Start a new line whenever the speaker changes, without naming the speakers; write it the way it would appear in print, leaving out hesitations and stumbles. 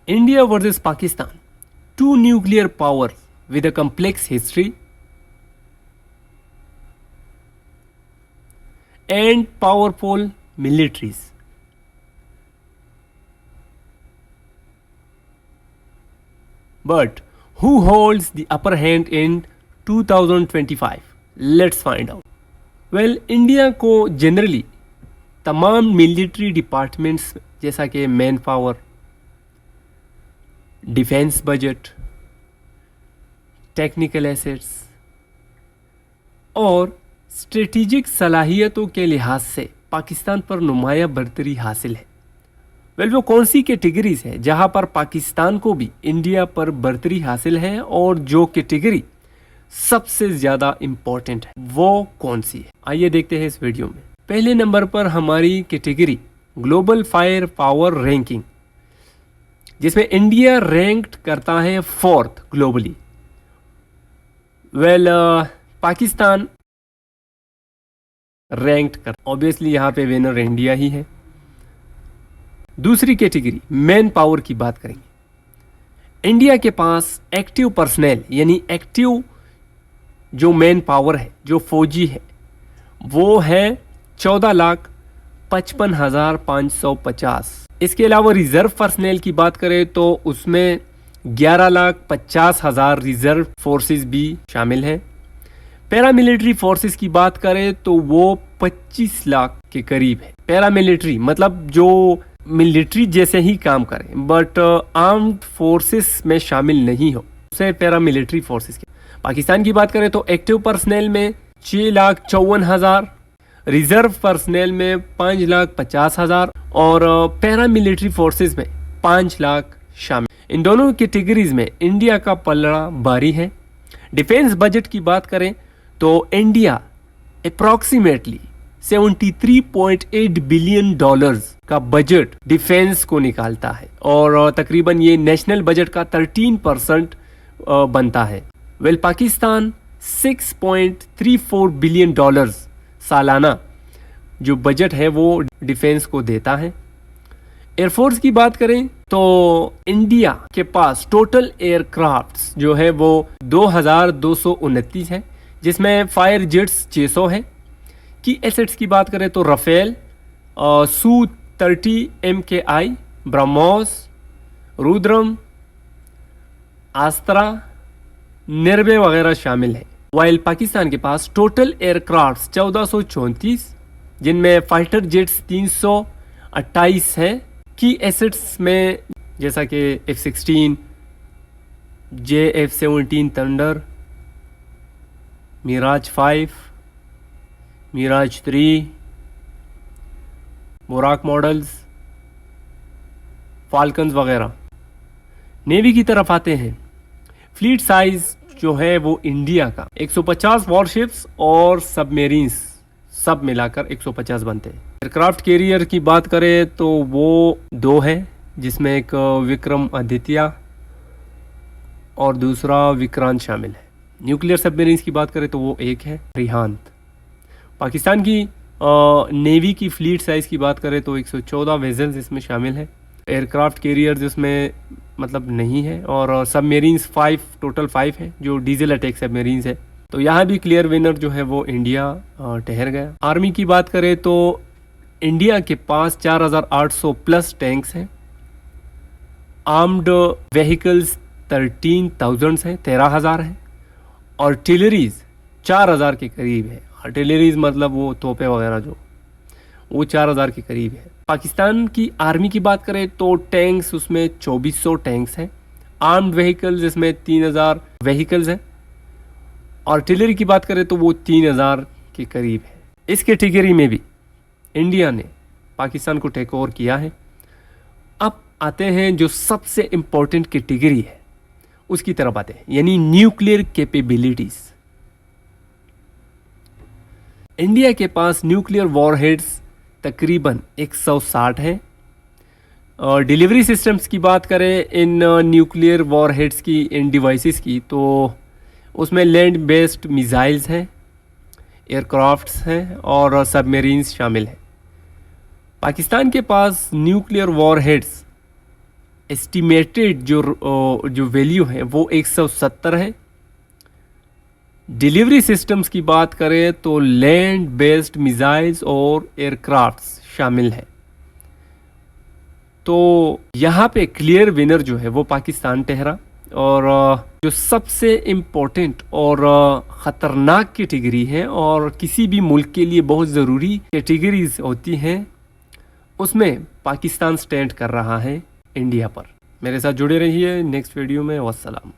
India versus Pakistan, two nuclear powers with a complex history and powerful militaries. But who holds the upper hand in 2025? Let's find out. Well, India को generally तमाम military departments जैसा कि man power, defence budget, technical assets और strategic सलाहियतों के लिहाज से पाकिस्तान पर नुमाया बरतरी हासिल है। वेल, वो कौन सी कैटेगरीज है जहां पर पाकिस्तान को भी इंडिया पर बरतरी हासिल है और जो कैटेगरी सबसे ज़्यादा इम्पोर्टेंट है वो कौन सी है, आइए देखते हैं इस वीडियो में। पहले नंबर पर हमारी category global fire power ranking, जिसमें इंडिया रैंक्ड करता है 4th globally. Well, Pakistan ranked कर, ऑब्वियसली यहाँ पे विनर इंडिया ही है। दूसरी कैटेगरी मैन पावर की बात करेंगे। इंडिया के पास एक्टिव पर्सनल यानी एक्टिव जो मैन पावर है, जो फौजी है, वो है 14,55,550। इसके अलावा रिजर्व पर्सनल की बात करें तो उसमें 11,50,000 रिजर्व फोर्सेस भी शामिल हैं। पैरामिलिट्री फोर्सेस की बात करें तो वो 25 लाख के करीब है। पैरामिलिट्री मतलब जो मिलिट्री जैसे ही काम करें बट आर्म्ड फोर्सेस में शामिल नहीं हो, उसे पैरामिलिट्री फोर्सेस के। पाकिस्तान की बात करें तो एक्टिव पर्सनल में 6,54,000, रिजर्व पर्सनल में 5,50,000 और पैरामिलिट्री फोर्सेस में 5 लाख शामिल। इन दोनों कैटेगरीज में इंडिया का पलड़ा भारी है। डिफेंस बजट की बात करें तो इंडिया अप्रॉक्सीमेटली $73.8 बिलियन का बजट डिफेंस को निकालता है और तकरीबन ये नेशनल बजट का 13% बनता है। वेल, पाकिस्तान $6.34 बिलियन सालाना जो बजट है वो डिफेंस को देता है। एयरफोर्स की बात करें तो इंडिया के पास टोटल एयरक्राफ्ट्स जो है वो 2,229 है, जिसमें फायर जेट्स 600 है। की एसेट्स की बात करें तो Rafale, Su-30 MKI, BrahMos, Rudram, Astra, Nirbhay वगैरह शामिल है। वाइल पाकिस्तान के पास टोटल एयरक्राफ्ट्स 1434, जिनमें फाइटर जेट्स 328 है। की एसेट्स में जैसा कि F-16, JF-17 Thunder, Mirage 5, Mirage 3, Burraq models, falcons वगैरह। नेवी की तरफ आते हैं। फ्लीट साइज जो है वो इंडिया का 150 वॉरशिप्स और सबमेरीन्स सब मिलाकर 150 बनते हैं। एयरक्राफ्ट कैरियर की बात करें तो वो 2 है, जिसमें एक विक्रम आदित्य और दूसरा विक्रांत शामिल है। न्यूक्लियर सबमेरीन्स की बात करें तो वो 1 है, रिहांत। पाकिस्तान की नेवी की फ्लीट साइज़ की बात करें तो 114 वेजल्स इसमें शामिल है। एयरक्राफ्ट कैरियर्स इसमें मतलब नहीं है और सबमेरीन्स 5 टोटल 5 है जो डीजल अटैक सबमेरीन्स है। तो यहाँ भी क्लियर विनर जो है वो इंडिया ठहर गया। आर्मी की बात करें तो इंडिया के पास 4,800 प्लस टैंक्स हैं। आर्म्ड व्हीकल्स 13,000 हैं, 13,000 है। और आर्टिलरीज 4,000 के करीब है। आर्टिलरीज मतलब वो तोपे वगैरह जो, वो 4,000 के करीब है। पाकिस्तान की आर्मी की बात करें तो टैंक्स उसमें 2,400 टैंक्स हैं। आर्म्ड व्हीकल्स इसमें 3,000 व्हीकल्स हैं। आर्टिलरी की बात करें तो वो 3,000 के करीब है। इस कैटेगरी में भी इंडिया ने पाकिस्तान को टेक ओवर किया है। अब आते हैं जो सबसे इम्पोर्टेंट कैटेगरी है उसकी तरफ आते हैं, यानी न्यूक्लियर कैपेबिलिटीज। इंडिया के पास न्यूक्लियर वॉरहेड्स तकरीबन 160 हैं। और डिलीवरी सिस्टम्स की बात करें इन न्यूक्लियर वॉरहेड्स की, इन डिवाइसेस की, तो उसमें लैंड बेस्ड मिसाइल्स हैं, एयरक्राफ्ट्स हैं और सबमरीन्स शामिल हैं। पाकिस्तान के पास न्यूक्लियर वॉरहेड्स एस्टिमेटेड जो वैल्यू है वो 170 है। डिलीवरी सिस्टम्स की बात करें तो लैंड बेस्ड मिसाइल्स और एयरक्राफ्ट्स शामिल हैं। तो यहाँ पे क्लियर विनर जो है वो पाकिस्तान ठहरा। और जो सबसे इम्पोर्टेंट और ख़तरनाक कैटेगरी है और किसी भी मुल्क के लिए बहुत ज़रूरी कैटेगरीज होती हैं, उसमें पाकिस्तान स्टैंड कर रहा है इंडिया पर। मेरे साथ जुड़े रहिए नेक्स्ट वीडियो में। वस्सलाम।